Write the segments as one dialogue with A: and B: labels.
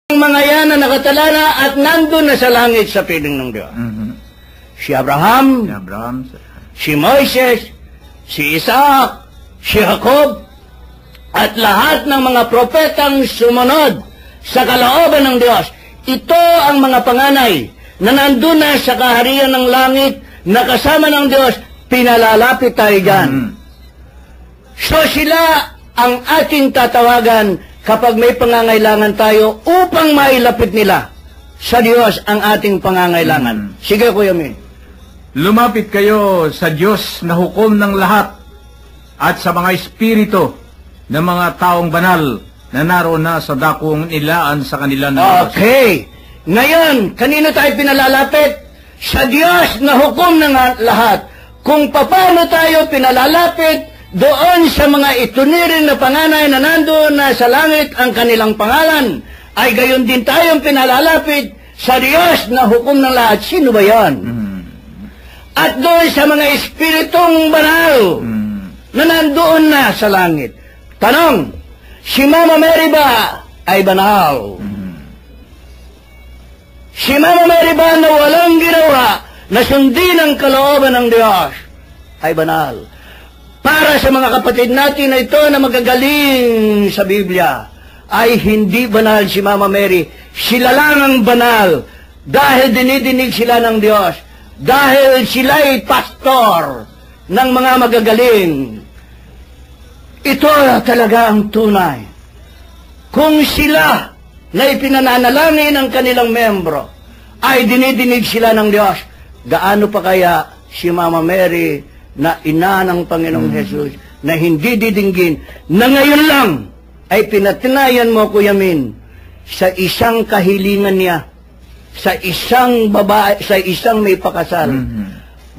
A: Ang mga yan na nakatala na at nandun na sa langit sa piling ng Diyos. Si Abraham, si Moises, si Isaac, si Jacob, at lahat ng mga propetang sumunod sa kalooban ng Diyos. Ito ang mga panganay na nandun na sa kaharian ng langit na kasama ng Diyos, pinalalapit tayo dyan. So sila ang ating tatawagan kapag may pangangailangan tayo upang mailapit nila sa Diyos ang ating pangangailangan. Sige, Kuya Min.
B: Lumapit kayo sa Diyos na hukom ng lahat at sa mga espiritu ng mga taong banal na naroon na sa dakong nilaan sa kanila na
A: Okay. Ngayon, kanino tayo pinalalapit? Sa Diyos na hukom ng lahat. Kung paano tayo pinalalapit doon sa mga ituniring na panganay na nandoon na sa langit ang kanilang pangalan, ay gayon din tayong pinalalapit sa Diyos na hukom ng lahat. Sino ba yan? At doon sa mga espiritong banal na nandoon na sa langit. Tanong, si Mama Mary ba ay banal? Si Mama Mary ba na walang ginawa na sundin ang kalooban ng Diyos ay banal? Para sa mga kapatid natin na ito na magagaling sa Biblia, ay hindi banal si Mama Mary. Sila lang ang banal dahil dinidinig sila ng Diyos. Dahil sila'y pastor ng mga magagaling. Ito talaga ang tunay. Kung sila na ipinananalangin ng kanilang membro ay dinidinig sila ng Diyos, gaano pa kaya si Mama Mary na ina ng Panginoong Jesus na hindi didinggin, na ngayon lang ay pinatinayan mo, Kuya Min, sa isang kahilingan niya, sa isang babae, sa isang may pakasal.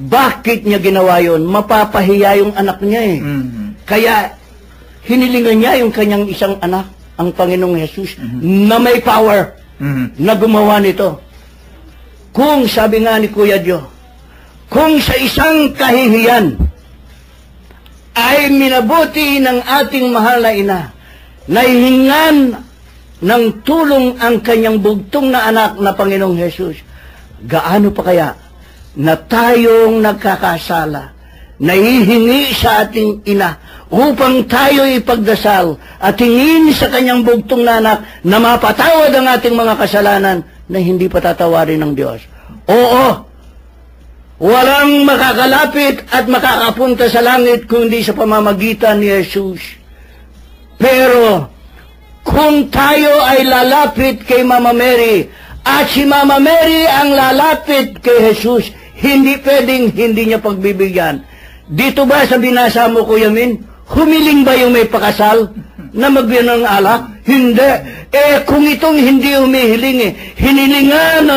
A: Bakit niya ginawa yun? Mapapahiya yung anak niya eh. Kaya hinilingan niya yung kanyang isang anak, ang Panginoong Jesus, na may power na gumawa nito. Kung sabi nga ni Kuya Dio, kung sa isang kahihiyan ay minabuti ng ating mahal na ina, nahihingan ng tulong ang kanyang bugtong na anak na Panginoong Jesus, gaano pa kaya na tayong nagkakasala, nahihingi sa ating ina upang tayo ipagdasal at hingin sa kanyang bugtong na anak na mapatawad ang ating mga kasalanan na hindi patatawarin ng Diyos. Oo, walang makakalapit at makakapunta sa langit kundi sa pamamagitan ni Jesus. Pero kung tayo ay lalapit kay Mama Mary at si Mama Mary ang lalapit kay Jesus, hindi pwedeng hindi niya pagbibigyan. Dito ba sa binasa mo, Kuya Min, humiling ba yung may pakasal na magbiyan ng alak? Hindi. Kung itong hindi humihiling hinilingan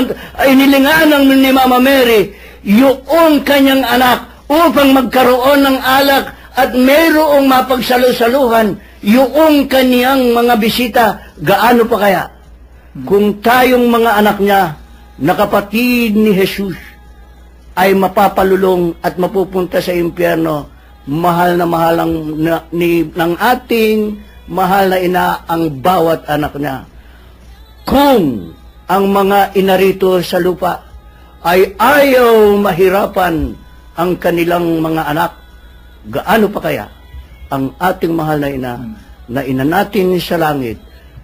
A: ng ni Mama Mary yung kanyang anak upang magkaroon ng alak at mayroong mapagsalusaluhan yung kaniyang mga bisita, gaano pa kaya? Kung tayong mga anak niya na kapatid ni Jesus ay mapapalulong at mapupunta sa impyerno, mahal ng ating mahal na ina ang bawat anak niya. Kung ang mga ina rito sa lupa ay ayaw mahirapan ang kanilang mga anak, gaano pa kaya ang ating mahal na ina natin sa langit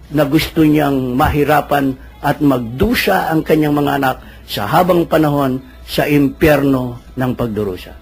A: na gusto niyang mahirapan at magdusa ang kanyang mga anak sa habang panahon sa impyerno ng pagdurusa.